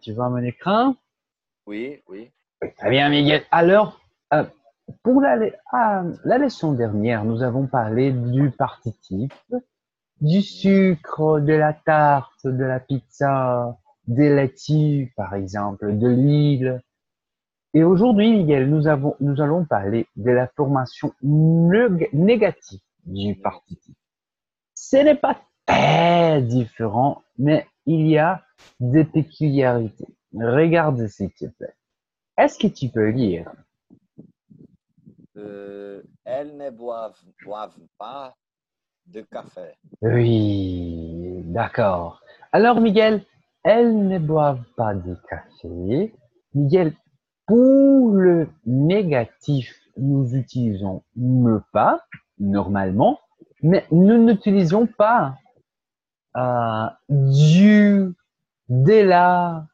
Tu vois mon écran? Oui, oui. Très bien, Miguel. Alors, euh, pour la leçon dernière, nous avons parlé du partitif, du Mhm. sucre, de la tarte, de la pizza, des laitues, par exemple, de l'huile. Et aujourd'hui, Miguel, nous allons parler de la formation négative du Négatif. partitif. Ce n'est pas très différent, mais il y a des peculiarités. Regarde s'il te plaît. Est-ce que tu peux lire? Elles ne boivent pas de café. Oui, d'accord. Alors, Miguel, elles ne boivent pas de café. Miguel, pour le négatif, nous utilisons ne pas, normalement, mais nous n'utilisons pas du, de la,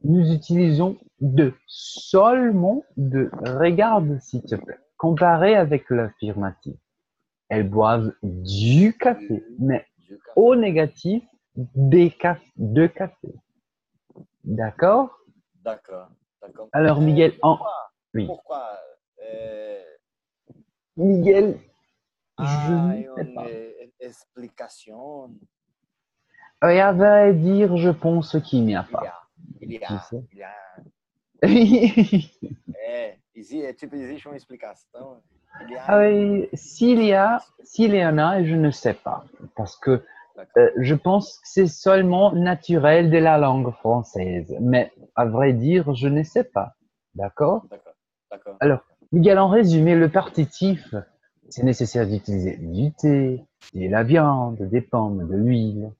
nous utilisons de, seulement de. Regarde, s'il te plaît. Comparé avec l'affirmatif. Elles boivent du café, Du, mais du au café. négatif, de café. D'accord? D'accord, d'accord. Alors, Miguel, oui. Pourquoi euh, Miguel, je há ne sais une pas. explication? Et à vrai dire, je pense qu'il n'y a Il y pas. a, il y Tu a, sais? il y a. Existe uma explicação? Il y a Ah une oui, explication. s'il y en a, je ne sais pas. Parce que D'accord, je pense que c'est seulement naturel de la langue française. Mais à vrai dire, je ne sais pas. D'accord? d'accord, d'accord, Alors, d'accord. Miguel, en résumé, le partitif, c'est nécessaire d'utiliser du thé, de la viande, des pommes, de l'huile.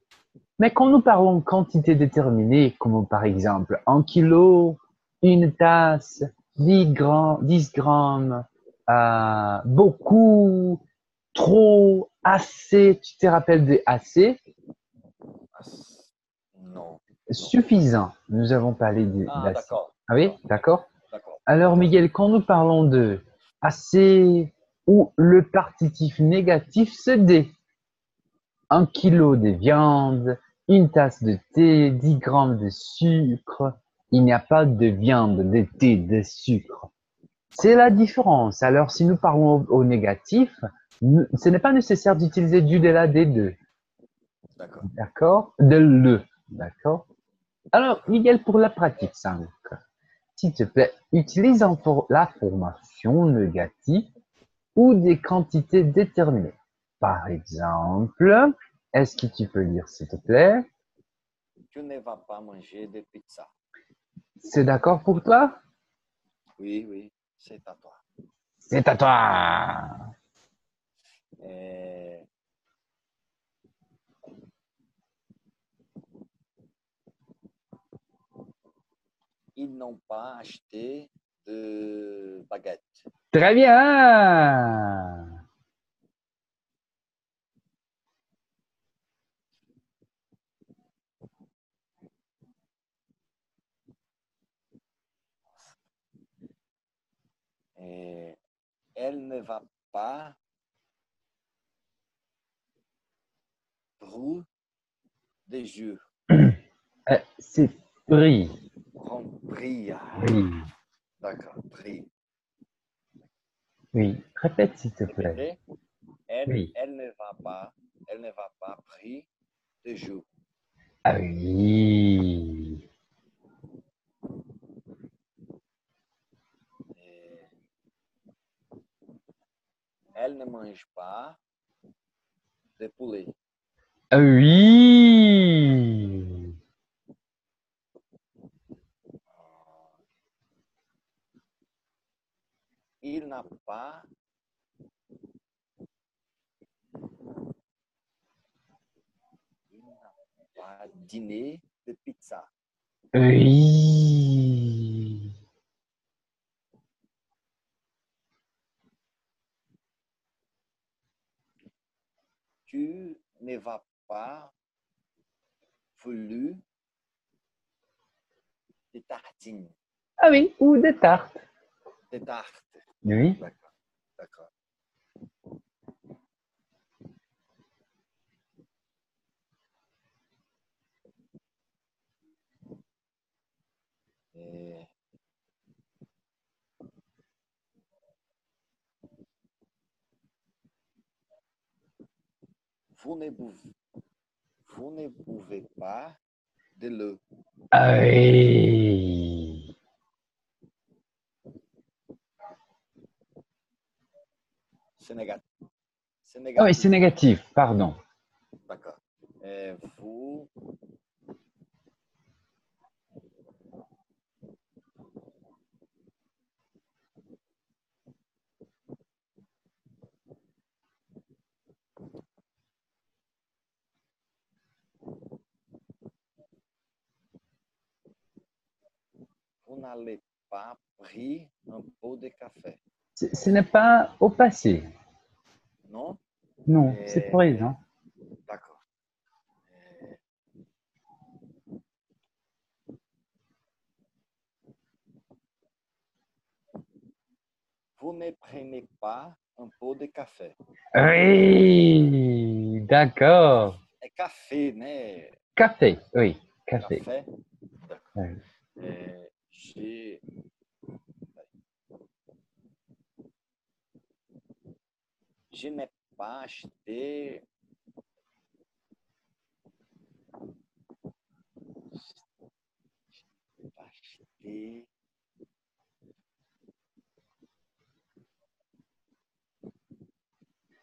Mais quand nous parlons quantité déterminée, comme par exemple 1 kilo, une tasse, 10 grammes, beaucoup, trop, assez, tu te rappelles de assez? Non, non. Suffisant. Nous avons parlé Ah, d'assez. d'accord, Ah oui, d'accord, d'accord, d'accord? d'accord, Alors, d'accord. Miguel, quand nous parlons de assez ou le partitif négatif, c'est des 1 kilo de viande, une tasse de thé, 10 grammes de sucre. Il n'y a pas de viande, de thé, de sucre. C'est la différence. Alors, si nous parlons au négatif, ce n'est pas nécessaire d'utiliser du de la des deux. D'accord, D'accord? De le. D'accord? Alors, d'accord. Miguel, pour la pratique 5, s'il te plaît, utilise la formation négative ou des quantités déterminées. Par exemple, est-ce que tu peux lire, s'il te plaît? Tu ne vas pas manger de pizza. C'est d'accord pour toi? Oui, oui, c'est à toi. C'est à toi. Euh, Ils n'ont pas acheté de baguette. Très bien. Elle ne va pas prendre de jus. C'est pris. Compris. Oui, D'accord, pris. oui. Répète, s'il te plaît. Répétez. Elle, Oui. elle ne va pas, elle ne va pas prendre de jus. Ah oui. Euh, Elle ne mange pas de poulet. Ah oui. Il n'a pas, il n'a pas dîné de pizza. Oui. Tu ne vas pas voulu de tartines, Ah oui, ou des tartes. de tartes. Oui. D'accord, d'accord. vous ne buvez, vous ne buvez pas de l'eau. Ah oui. C'est négatif. C'est Ah oui, c'est négatif. négatif, pardon. D'accord. Vous vous n'allez pas prendre un pot de café, Ce n'est pas au passé. non? Non, c'est présent. D'accord. Vous ne prenez pas un pot de café. Oui, d'accord. É café, né? Café, oui, café. Café. D'accord. Oui. Je... Je n'ai pas acheté. Acheté.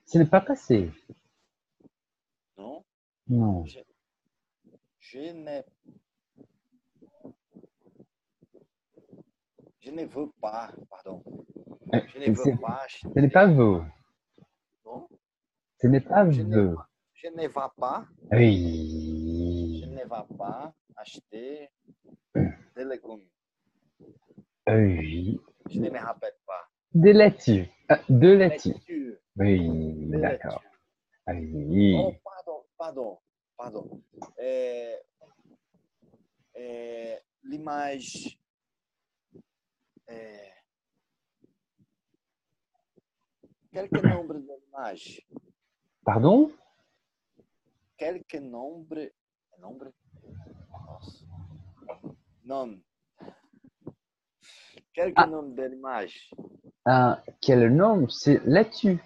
Ce n'est pas passé. Non? Non. Je n'ai. Je ne veux pas, pardon. Je ne veux pas acheter. Ce n'est pas vous. Non? Ce n'est pas Je ne, vous. je ne vais pas. Oui. Je ne vais pas acheter des légumes. Oui. Je ne me rappelle pas. Des laitues. De laitues. Laitue. Oui, Des d'accord. laitues. Oui. Oh, pardon. L'image. Quelques nombres de l'image. Pardon? Quelques nombres. Nombre? Nossa. Nome. Quelques nombres de l'image. Quel nom? C'est laitue.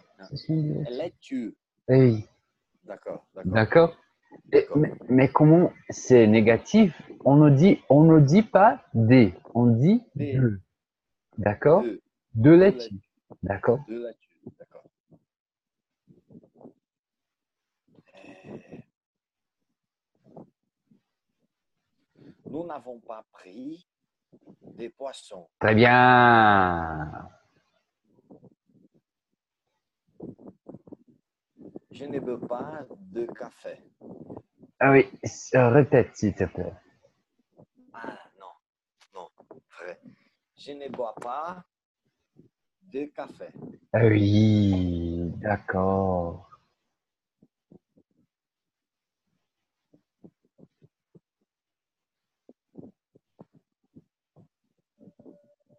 É laitue. Oui. D'accord. D'accord. D'accord. Mais comment c'est négatif? On ne dit pas des, on dit Des. de. D'accord? De. De laitue. D'accord? De laitue. D'accord. Nous n'avons pas pris des poissons. Très bien. Je ne veux pas de café. Ah oui, répète s'il te plaît. Ah, non, vrai. Je ne bois pas de café. Ah oui, d'accord.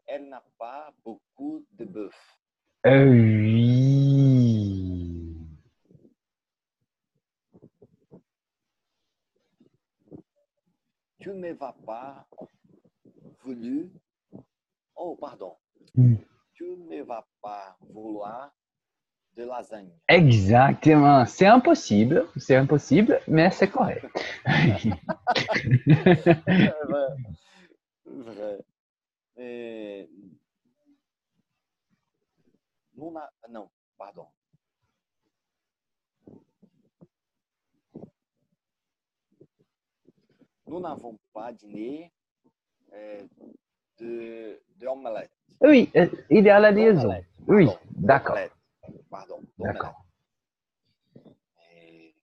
Elle n'a pas beaucoup de bœuf. Ah oui. Tu ne vas pas voulu. Oh, pardon. Hmm. Tu ne vas pas vouloir de lasagne. Exactement. C'est impossible, mais c'est correct. Vrai. Et... Non, pardon. Nous n'avons pas dîné de omelette. Oui, il y a la liaison. D'omelette. Oui, Pardon, d'accord. d'omelette. Pardon, d'omelette. D'accord. Et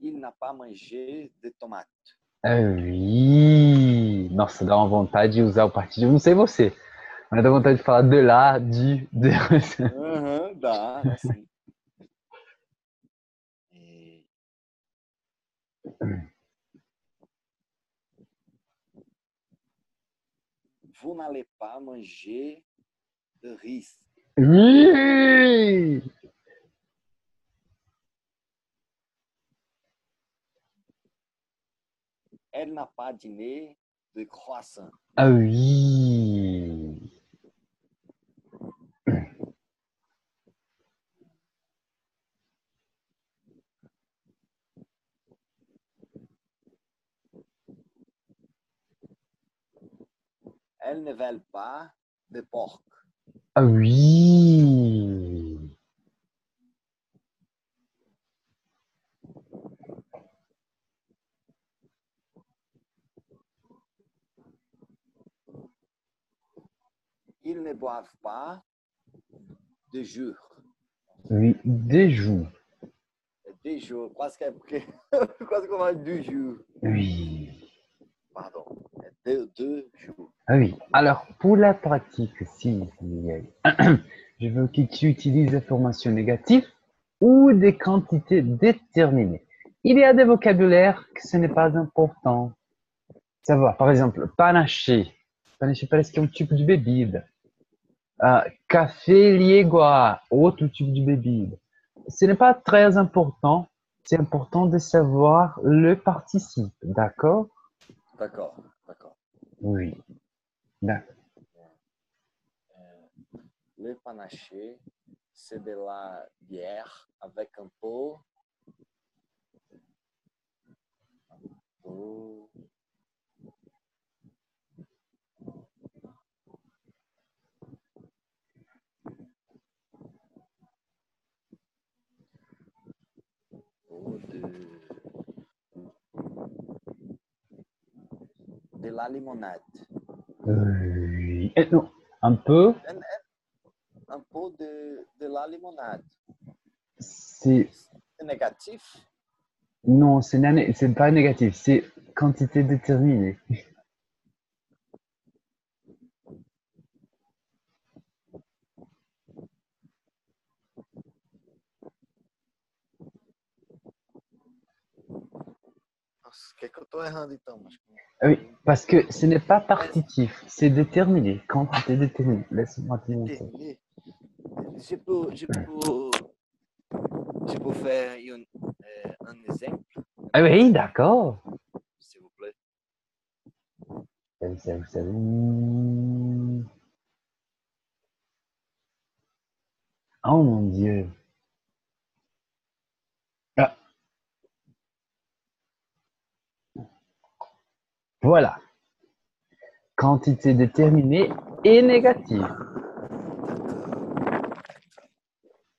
il n'a pas mangé de tomate. Ah oui. Nossa, dá uma vontade de usar o partido. Não sei você, mas dá vontade de falar de lá, de. Uhum, dá sim. Et vous n'allez pas manger de riz. Oui. Elle n'a pas dîné de croissant. Ah oui. elles ne veulent pas de porc. Ah oui. Ils ne boivent pas de jus. Oui, des joues. De jus, quase que é porque quase que eu falo de jus. Oui. Pardon. De jus. Ah oui. Alors, pour la pratique, si, je veux que tu utilises des formations négatives ou des quantités déterminées. Il y a des vocabulaires que ce n'est pas important. Ça va, par exemple, panaché. Panaché parece que é um tipo de bebida. Café liégua, outro tipo de bebida. Ce n'est pas très important. C'est important de savoir le participe, d'accord? D'accord, d'accord. Oui, d'accord. Le panaché, c'est de la bière avec un peu de la limonade. Oui. Non, un peu, Un peu de la limonade. c'est, C'est négatif? non, c'est pas négatif, c'est quantité déterminée. Nossa, o que é que eu tô errando então? Mas... Oui, parce que ce n'est pas partitif, c'est déterminé, quantité déterminée. Laisse-moi te montrer. Déterminé. Je peux faire un exemple, Ah oui, d'accord. s'il vous plaît. Salut. Oh mon Dieu. Ah, voilà. Quantité déterminée et négative.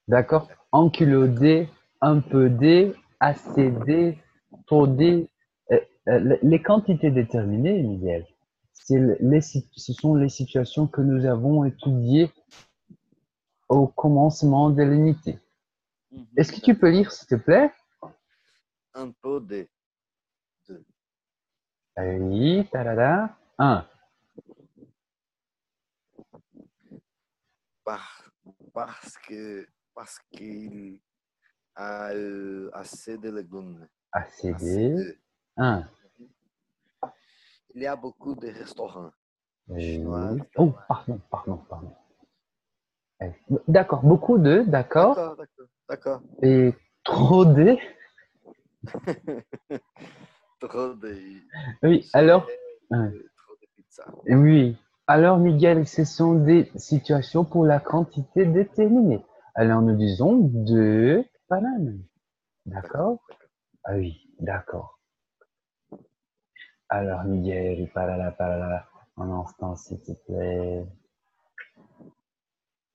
D'accord? En kilo D, un peu D, assez D, trop D. Les quantités déterminées, Miguel, ce sont les situations que nous avons étudiées au commencement de l'unité. Est-ce que tu peux lire, s'il te plaît? Un peu de. Oui, tarada. Un. Parce qu'il a assez de légumes. Assez Assez D. de. Un. Il y a beaucoup de restaurants chinois. Oui. Oh, pardon. D'accord, beaucoup de, d'accord. D'accord. Et trop de. Trop de Oui, gelée, alors. Un. trop de pizza. Oui. Alors, Miguel, ce sont des situations pour la quantité déterminée. Alors, nous disons deux bananes. D'accord. D'accord? Ah oui, d'accord. Alors, Miguel, parala, un instant, s'il te plaît.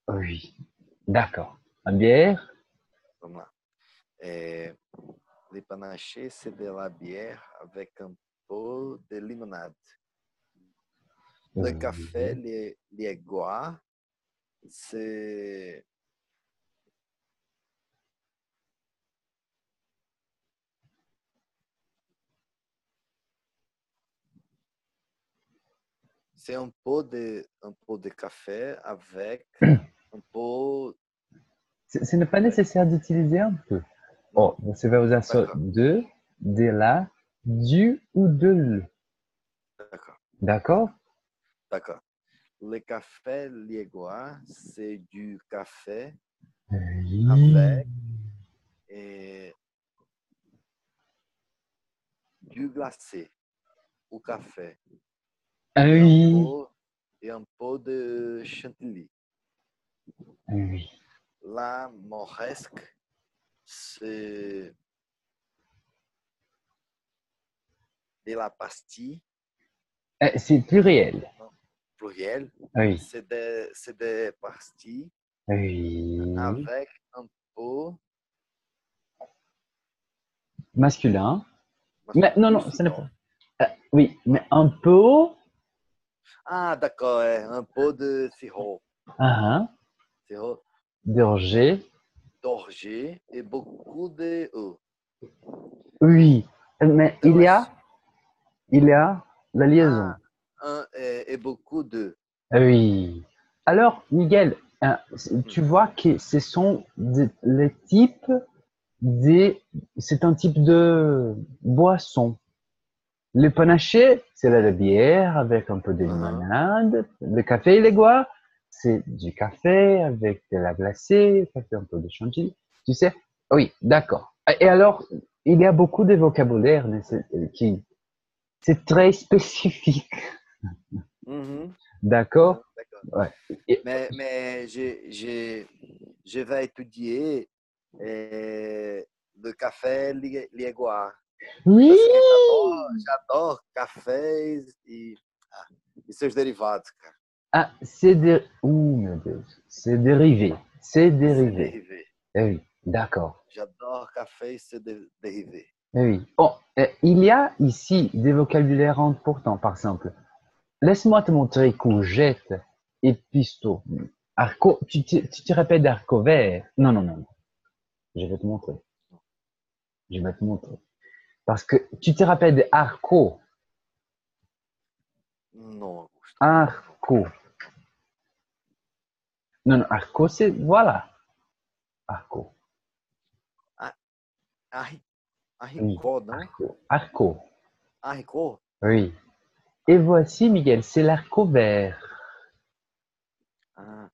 Oui, d'accord. La bière? Vamos lá. Le panaché, c'est de la bière avec un peu de limonade. Le café, les goûts, c'est un peu de café avec un peu. Ce n'est pas nécessaire d'utiliser un peu. Non, Oh, você vai usar só d'accord, de lá, du ou de le. d'accord, D'accord? d'accord. Le café liégois, c'est du café Oui. avec du glacé au café Ah et oui. un peu de chantilly. Oui. La moresque, c'est de la pastille. C'est pluriel. pluriel, Oui. c'est des pastilles Oui. avec un peu Masculin. Mais masculin. non, non, Juste ce n'est dedans. pas. Oui, mais un peu. Ah, d'accord, un peu de sirop. Hein, Sirop d'orge. d'orge et beaucoup de eau. Oui. Mais Dans la il y a la liaison. ah, et beaucoup de. Oui. Alors, Miguel, tu Mhm. vois que ce sont les types des, c'est un type de boisson. Le panaché, c'est la bière avec un peu de Uhum. limonade. Le café et les goûts, c'est du café avec de la glacée, café un peu de chantilly. Tu sais? Oui, d'accord. Et alors, il y a beaucoup de vocabulaire mais c'est très spécifique. Mhm. D'accord? Uhum. D'accord. Ouais. Et- Mais je vais étudier le café liégois. oui! Parce que j'adore cafés e seus derivados, cara. Ah, ouh, mon Dieu. C'est dérivé. C'est C'est dérivé. dérivé. Eh oui, d'accord. J'adore café et ses dérivés. Eh oui. Bon, il y a ici des vocabulaires importants, par exemple. Laisse-moi te montrer courgette et pisto. Tu te rappelles d'haricot vert? Non, non, non, non. Je vais te montrer. Je vais te montrer. Parce que tu te rappelles de haricot. Non, Augusto. Non. Haricot. Non, non, haricot, c'est, voilà. Haricot. Ah, arri- Oui. Arricot, não? Haricot. Haricot. Arricot? Oui. Et voici, Miguel, c'est l'haricot vert. Ah,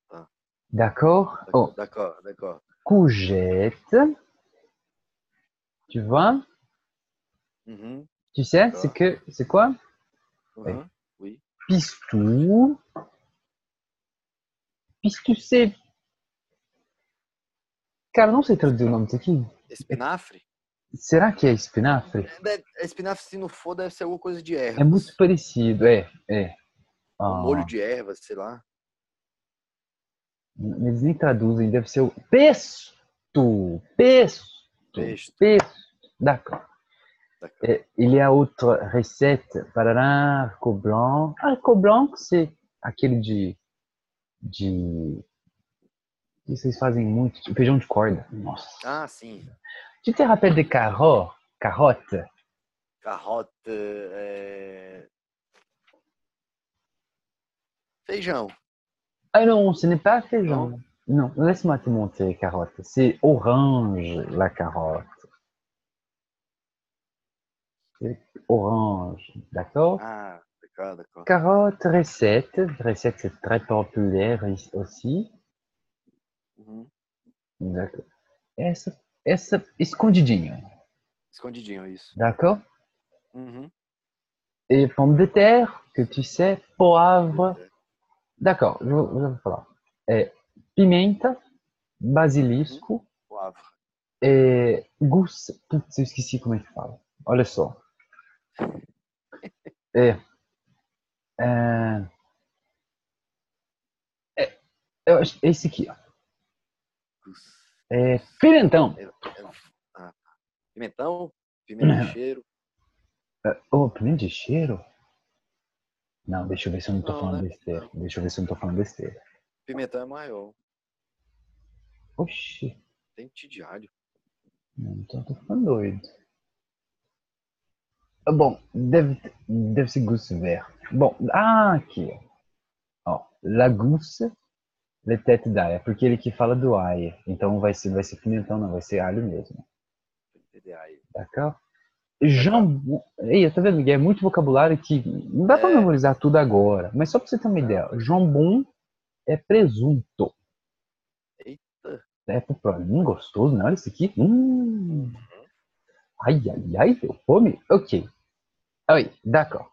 tá. D'accord? Oh, D'accord, d'accord. courgette. Tu vois? Mhm, Tu sais, d'accord. c'est quoi? Oui. Uhum, oui. Pistou. Pistou, c'est, cara, não sei traduzir o nome disso aqui. Espinafre? Será que é espinafre? Espinafre, se não for, deve ser alguma coisa de É muito ervas. parecido, é, é. Um molho Ah, de ervas, sei lá. eles nem traduzem, deve ser o pesto, pesto, Pesto. pesto. D'accord. D'accord. Et il y a autre recette, parará, arco blanc. Arco blanc, c'est aquele de, que vocês fazem muito, feijão de corda. Nossa. Ah, sim. Tu te rappelles de carotte? Carrota, feijão, Ah non, ce n'est pas não? feijão. Non, laisse-moi te montrer carotte. C'est orange, la carotte. C'est orange, d'accord? Ah, d'accord, d'accord. Carotte, recette. Recette, c'est très populaire aussi. Uhum. D'accord. Essa escondidinho, Escondidinho, isso. d'accord? Uhum. Et pommes de terre, que tu sais, Pommes de poivre. terre. D'accord, je vais falar. Et pimenta, Uhum. basilisco Poivre. e gousse. Putz, eu esqueci como é que fala. Olha só. É, é, esse aqui, ó. É pimentão. Ah, pimentão, pimenta de cheiro. Oh, pimenta de cheiro? Não, deixa eu ver se eu não tô Não, falando né? besteira. Não. Deixa eu ver se eu não tô falando besteira. Pimentão é maior. Oxi, Dente de alho. não, então eu tô ficando doido. Ah, bom, deve ser gousse vert. Bom, aqui, ó. La gousse, le tête d'ail. É porque ele que fala do aia. Então vai ser pimentão, não, vai ser alho mesmo. Dente de alho. D'accord? D'accord. Jambon. Ei, tá vendo, Miguel? É muito vocabulário que não dá pra É, memorizar tudo agora. Mas só pra você ter uma não, ideia. mas. Jambon é presunto. Eita. É pra mim gostoso, né? Olha isso aqui. Uhum. Aïe, aïe, aïe, deu fome. Ok. Ah oui, d'accord.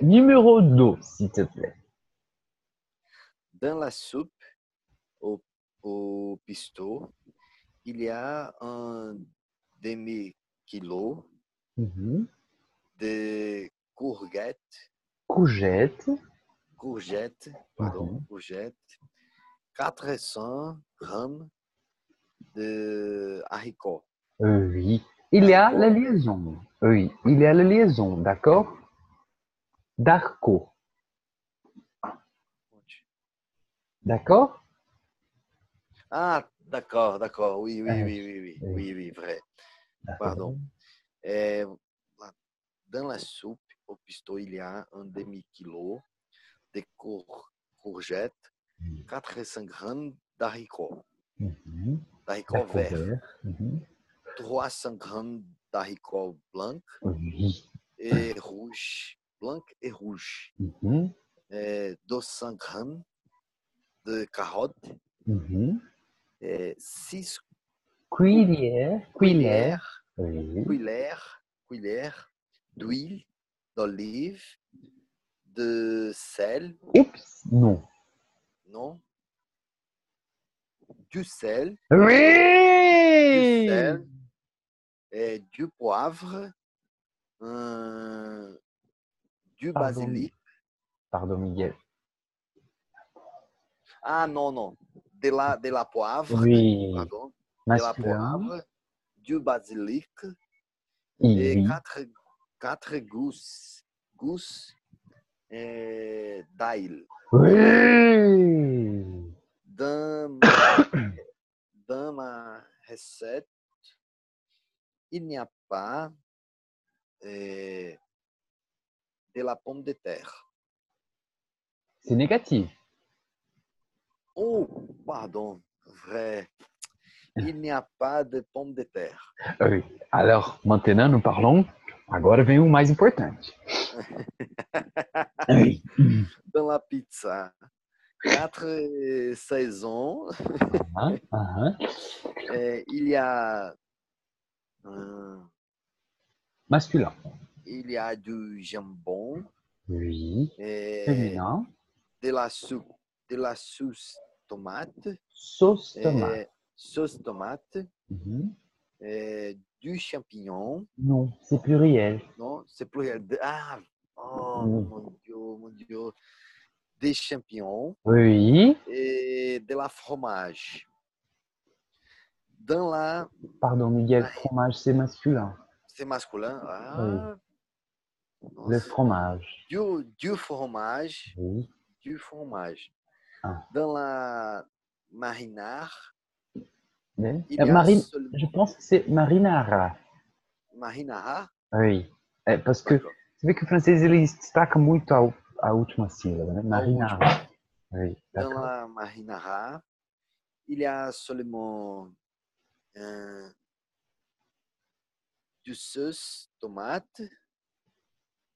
Numéro 2, s'il te plaît. Dans la soupe, au pistou, il y a un demi-kilo Mhm. de courgette, Courgette. courgette, pardon, courgette, 400 grammes de haricots. Oui. Il y a la Haricots, liaison. Oui, il y a la liaison, d'accord? D'arco, d'accord? ah, d'accord, d'accord, oui, oui, Oui, oui, oui, oui, oui, oui, oui, vrai, d'accord. pardon. É, dans la soupe au pisto, il y a un demi-kilo de courgettes, 400 grammes d'haricots, Mhm. d'haricots D'accord, verts, vert. Mhm. 300 grammes d'haricots blancs Oui. et rouges, blancs et rouges, Mhm. 200 grammes de carottes, Mhm. 6 Cuillère, cuillère. cuillères, Oui. cuillères d'huile d'olive, de sel, Oups, non. non, du sel, du Oui! sel, du poivre, euh, du Pardon, basilic. pardon, Miguel. Ah, non, non. De la poivre, Oui. pardon. De la Masculin. poivre, du basilic et Oui. quatre gousses d'ail. Oui! Dans ma recette, il n'y a pas euh, de la pomme de terre. C'est négatif. Oh, pardon, vrai. Il n'y a pas de pomme de terre. Oui. Alors, maintenant, nous parlons. Agora vem o mais importante. Oui. Dans la pizza, quatre saisons, Aham, aham. il y a euh, Masculin. il y a du jambon, Oui. euh, Féminin. de la soupe, de la sauce tomate, Sauce tomate. euh, sauce tomate, Mhm. du champignon. Non, c'est pluriel. Non, c'est pluriel. Ah, oh Oui. mon Dieu. Des champignons Oui. et de la fromage. Dans la Pardon, Miguel, mari- fromage, c'est masculin. c'est masculin. Oui. Ah, Le nossa. fromage. Du fromage. Oui. Du fromage. Ah. Dans la marinare, Mais, il y a marine, je seulement pense que c'est marinara. marinara. Oui. Parce que D'accord. você vê que o francês ele destaca muito a última sílaba, né? Au último. Marinara. Oui, Dans d'accord. la marinara, il y a seulement euh, du sauce tomate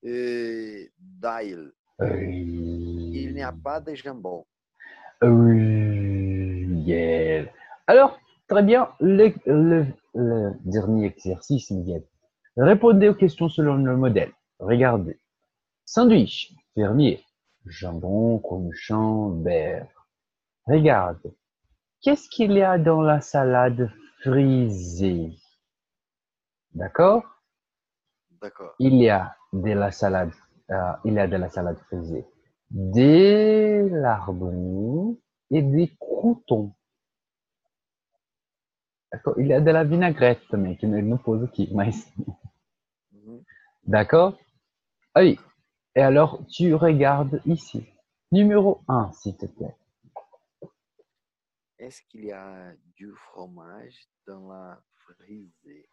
et d'ail. Il n'y a Oui. pas de jambon. Oui. Miguel. Alors, très bien. Le dernier exercice, Miguel. Répondez aux questions selon le modèle. Regardez. Sandwich, fermier. Jambon, cornichon, beurre. Regarde. Qu'est-ce qu'il y a dans la salade frisée? D'accord? D'accord. Il y a de la salade, il y a de la salade frisée, des lardons et des croutons. D'accord? Il y a de la vinaigrette também, que ele não pôs aqui, mas Mhm. d'accord? Ah oui. Et alors, tu regardes ici. Numéro un, s'il te plaît. Est-ce qu'il y a du fromage dans la frisée?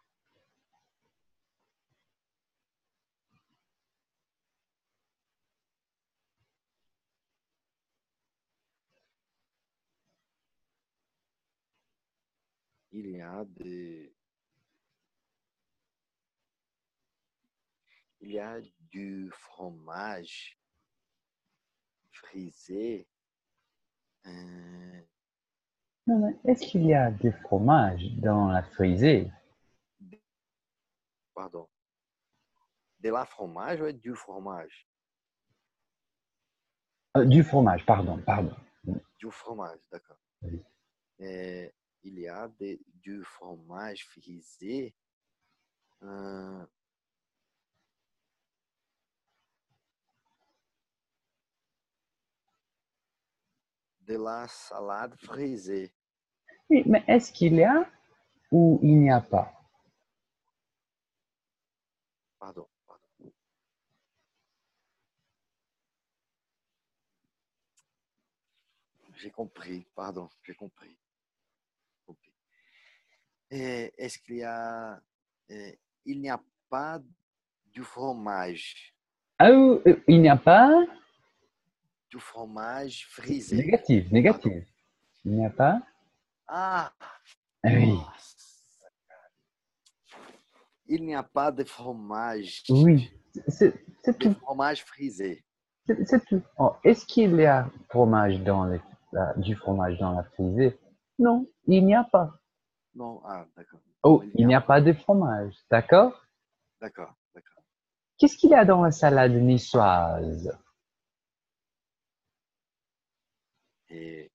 Il y a de, il y a du fromage frisé. euh, Non, mais est-ce qu'il y a du fromage dans la frisée? pardon. De la fromage ou du fromage? Du fromage, pardon, pardon. Du fromage, d'accord. Oui. Il y a du fromage frisé. euh, de la salade frisée. Oui, mais est-ce qu'il y a ou il n'y a pas? Pardon. J'ai compris, pardon, j'ai compris. Est-ce qu'il y a... il n'y a pas du fromage. Ah, il n'y a pas? Du fromage frisé. Négatif, Pardon. négatif. Il n'y a pas? Ah, Ah oui, nossa. Il n'y a pas de fromage. oui, c'est De tout. fromage frisé. C'est tout. Oh, est-ce qu'il y a fromage du fromage dans la frisée? Non, il n'y a pas. Non, ah, d'accord. Non, Oh, il n'y il a n'y a pas. pas de fromage. D'accord? D'accord, d'accord. Qu'est-ce qu'il y a dans la salade niçoise? Et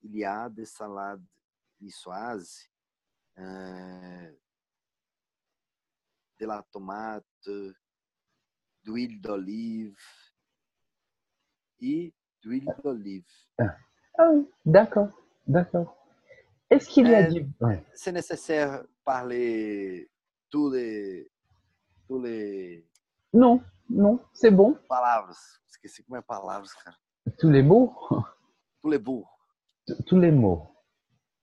il y a des salades niçoises, de la tomate, d'huile d'olive et d'huile d'olive. Ah, ah oui, d'accord, d'accord. Est-ce qu'il y a Euh, du... Ouais. C'est nécessaire parler tous les, tous les Non, non, c'est bon. palavras. Esqueci como é palavras, cara. Tous les mots, Tous les bouts, tous les mots.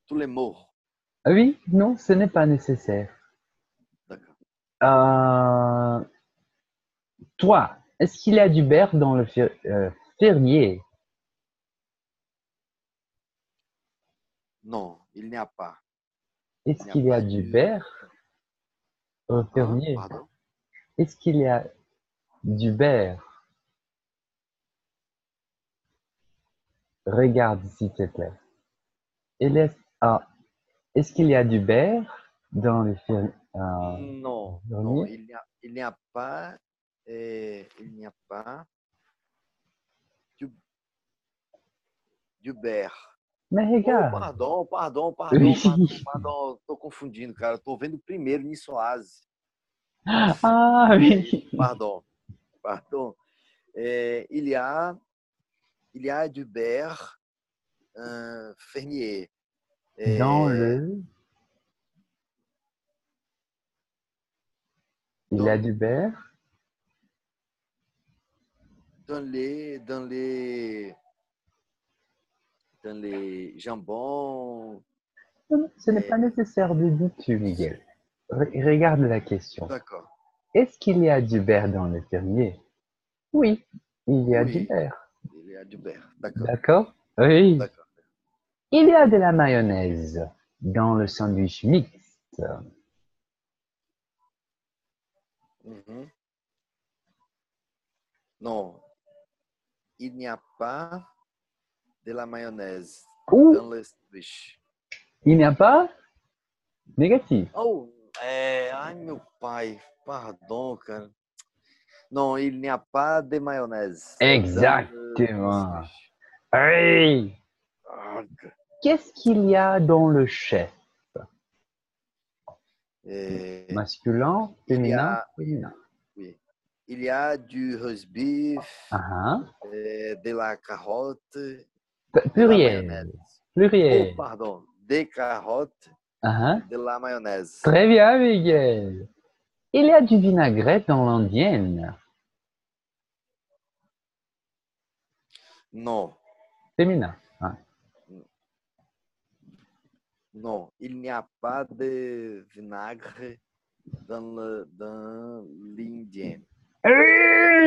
tous les mots. Ah oui, non, ce n'est pas nécessaire. D'accord. Euh, toi, est-ce qu'il y a du beurre dans le fermier? Non, il n'y a pas. Il Est-ce n'y a qu'il y a pas du du... beurre au Hein? fermier? Pardon? Est-ce qu'il y a du beurre? Regarde, s'il te plaît. Ah, est-ce qu'il y a du beurre dans le Non, non, fermier? il n'y a pas, il n'y a pas du, du beurre. Mais Oh, regarde. Oui. pardon. Tô confundindo, cara. Tô vendo primeiro Niçoase. Ah oui. Pardon. Il y a du beurre fermier. Dans Euh, le... Il y a dans, du beurre. dans les, dans les, dans les jambons. Non, ce n'est pas euh, nécessaire de douter, Miguel. Regarde la question. d'accord. Est-ce qu'il y a du beurre dans le fermier? Oui, il y a du Oui, beurre. il y a du beurre. D'accord. D'accord? Oui. D'accord. Il y a de la mayonnaise dans le sandwich mixte. Mhm. Non, il n'y a pas de la mayonnaise Ou dans le sandwich. il n'y a pas? Négatif. Oh, ai meu pai, pardon, cara. Non, il n'y a pas de mayonnaise dans le Exactement. sandwich. Oui. Ah, Qu'est-ce qu'il y a dans le chef? Masculin, il y féminin, a, féminin. oui, il y a du roast beef, Ah, de la carotte, de la pluriel. mayonnaise. Oh, Pluriel. pardon, des carottes Ah, et de la mayonnaise. très bien, Miguel. Il y a du vinaigrette dans l'indienne. Non, Féminin. Ah. non, il n'y a pas de vinaigre dans l'Indien.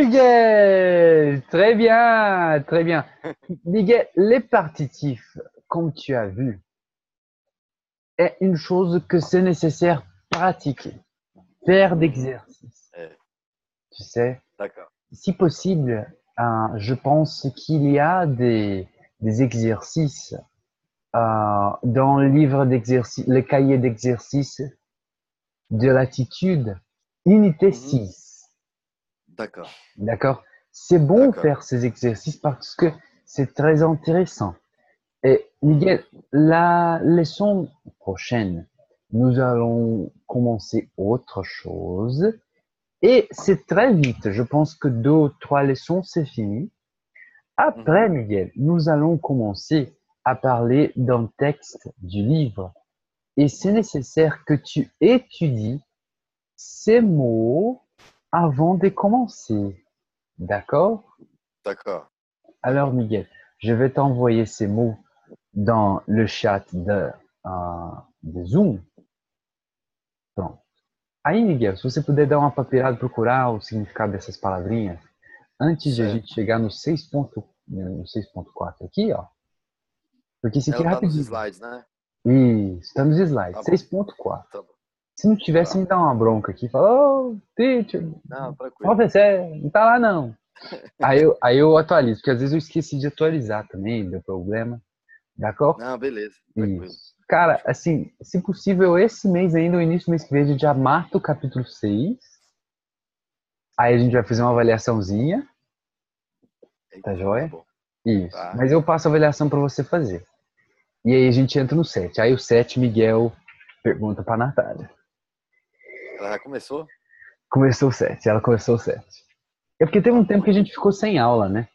Miguel, très bien, très bien. Miguel, les partitifs, comme tu as vu, est une chose que c'est nécessaire pratiquer, faire Mhm. d'exercice. Tu sais, D'accord. si possible, je pense qu'il y a des exercices dans le livre d'exercice, le cahier d'exercice de l'attitude, unité Mhm. 6. D'accord. D'accord? C'est bon D'accord. faire ces exercices parce que c'est très intéressant. Et Mhm. Miguel, la leçon prochaine, nous allons commencer autre chose. Et c'est très vite. Je pense que 2 ou 3 leçons, c'est fini. Après, Miguel, nous allons commencer à parler d'un texte du livre. Et c'est nécessaire que tu étudies ces mots avant de commencer. D'accord? D'accord. Alors, D'accord. Miguel, je vais t'envoyer ces mots dans le chat de Zoom. Pronto. Aí, Miguel, se você puder dar uma papelada, procurar o significado dessas palavrinhas, antes de a gente Certo. chegar no 6.4 aqui, ó. Porque esse aqui Ela é tá nos rapidinho. slides, né? Isso, está nos slides, Tá bom. 6.4. Tá bom. Se não tivesse, Tá. me dá uma bronca aqui. Fala, ô, teacher, Não, tranquilo. professor, não tá lá não. Aí eu atualizo, porque às vezes eu esqueci de atualizar também, deu problema. D'accord? Não, beleza. Tranquilo. Isso. Cara, assim, se possível, esse mês ainda, o início do mês que vem, a gente já mata o capítulo 6. Aí a gente vai fazer uma avaliaçãozinha, tá Eita, tá joia? bom. Isso. Tá. Mas eu passo a avaliação para você fazer. E aí a gente entra no 7. Aí o 7, Miguel pergunta pra Natália. Ela já começou? Começou o 7, ela começou o 7. É porque teve Tá um bom. tempo que a gente ficou sem aula, né?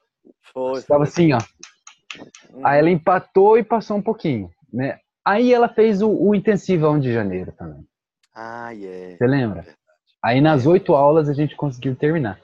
Foi, Estava foi, assim, ó. foi. Aí ela Uhum. empatou e passou um pouquinho, né? Aí ela fez o intensivão de janeiro também. Ah, é. Você lembra? Verdade. Aí nas Lembro. 8 aulas a gente conseguiu terminar.